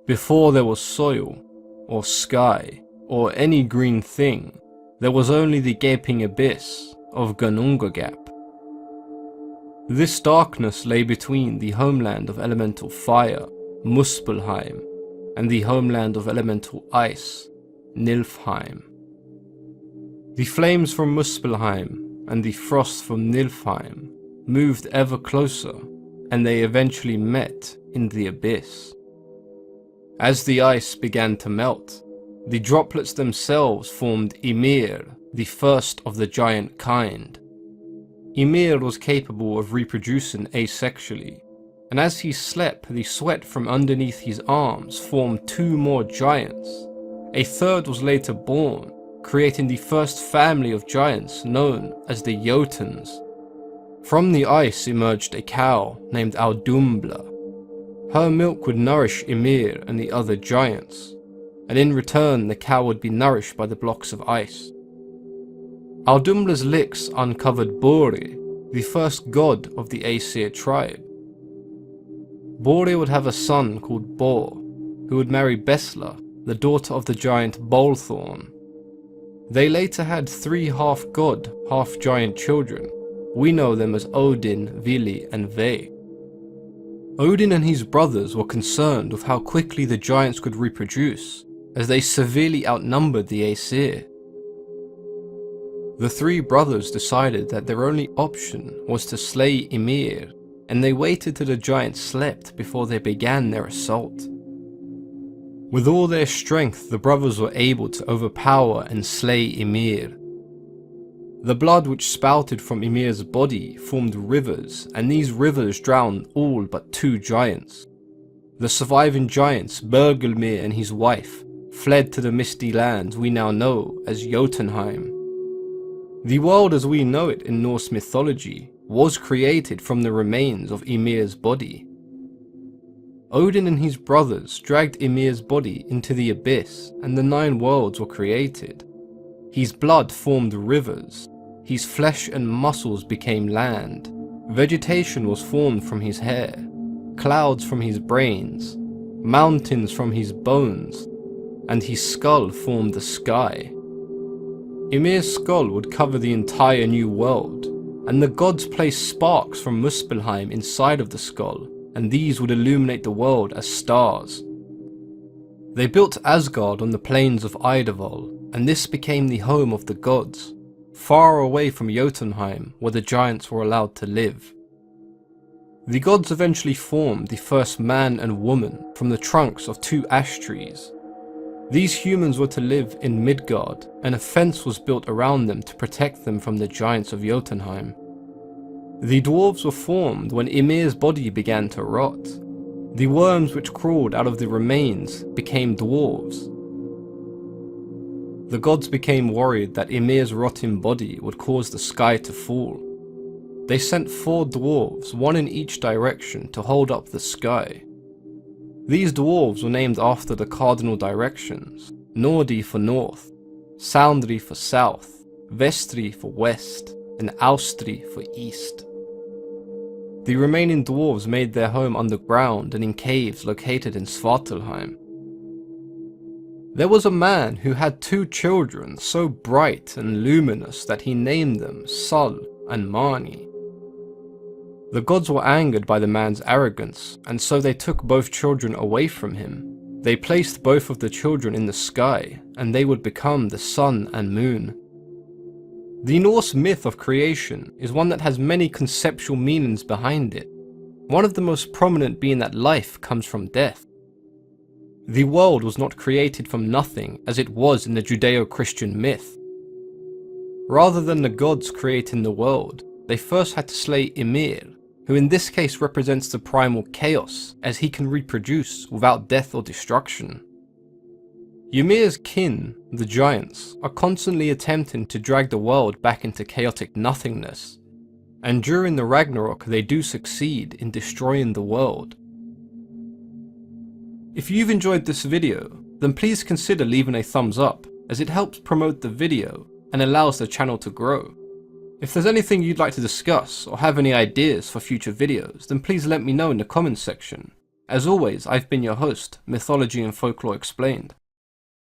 Before there was soil, or sky, or any green thing, there was only the gaping abyss of Ginnungagap. This darkness lay between the homeland of elemental fire, Muspelheim, and the homeland of elemental ice, Niflheim. The flames from Muspelheim and the frost from Niflheim moved ever closer, and they eventually met in the abyss. As the ice began to melt, the droplets themselves formed Ymir, the first of the giant kind. Ymir was capable of reproducing asexually, and as he slept, the sweat from underneath his arms formed two more giants. A third was later born, creating the first family of giants known as the Jotuns. From the ice emerged a cow named Audumbla. Her milk would nourish Ymir and the other giants, and in return the cow would be nourished by the blocks of ice. Audumla's licks uncovered Bori, the first god of the Aesir tribe. Bori would have a son called Bor, who would marry Besla, the daughter of the giant Bolthorn. They later had three half-god, half-giant children. We know them as Odin, Vili, and Ve. Odin and his brothers were concerned with how quickly the giants could reproduce, as they severely outnumbered the Aesir. The three brothers decided that their only option was to slay Ymir, and they waited till the giants slept before they began their assault. With all their strength, the brothers were able to overpower and slay Ymir. The blood which spouted from Ymir's body formed rivers, and these rivers drowned all but two giants. The surviving giants, Bergelmir and his wife, fled to the misty lands we now know as Jotunheim. The world as we know it in Norse mythology was created from the remains of Ymir's body. Odin and his brothers dragged Ymir's body into the abyss, and the 9 worlds were created. His blood formed rivers, his flesh and muscles became land, vegetation was formed from his hair, clouds from his brains, mountains from his bones, and his skull formed the sky. Ymir's skull would cover the entire new world, and the gods placed sparks from Muspelheim inside of the skull, and these would illuminate the world as stars. They built Asgard on the plains of Idavol, and this became the home of the gods, far away from Jotunheim where the giants were allowed to live. The gods eventually formed the first man and woman from the trunks of 2 ash trees. These humans were to live in Midgard, and a fence was built around them to protect them from the giants of Jotunheim. The dwarves were formed when Ymir's body began to rot. The worms which crawled out of the remains became dwarves. The gods became worried that Ymir's rotting body would cause the sky to fall. They sent 4 dwarves, 1 in each direction, to hold up the sky. These dwarves were named after the cardinal directions: Nordi for north, Soundri for south, Vestri for west, and Austri for east. The remaining dwarves made their home underground and in caves located in Svartalheim. There was a man who had 2 children so bright and luminous that he named them Sul and Mani. The gods were angered by the man's arrogance, and so they took both children away from him. They placed both of the children in the sky, and they would become the sun and moon. The Norse myth of creation is one that has many conceptual meanings behind it, one of the most prominent being that life comes from death. The world was not created from nothing as it was in the Judeo-Christian myth. Rather than the gods creating the world, they first had to slay Ymir, who in this case represents the primal chaos, as he can reproduce without death or destruction. Ymir's kin, the giants, are constantly attempting to drag the world back into chaotic nothingness, and during the Ragnarok they do succeed in destroying the world. If you've enjoyed this video, then please consider leaving a thumbs up, as it helps promote the video and allows the channel to grow. If there's anything you'd like to discuss or have any ideas for future videos, then please let me know in the comments section. As always, I've been your host, Mythology and Folklore Explained.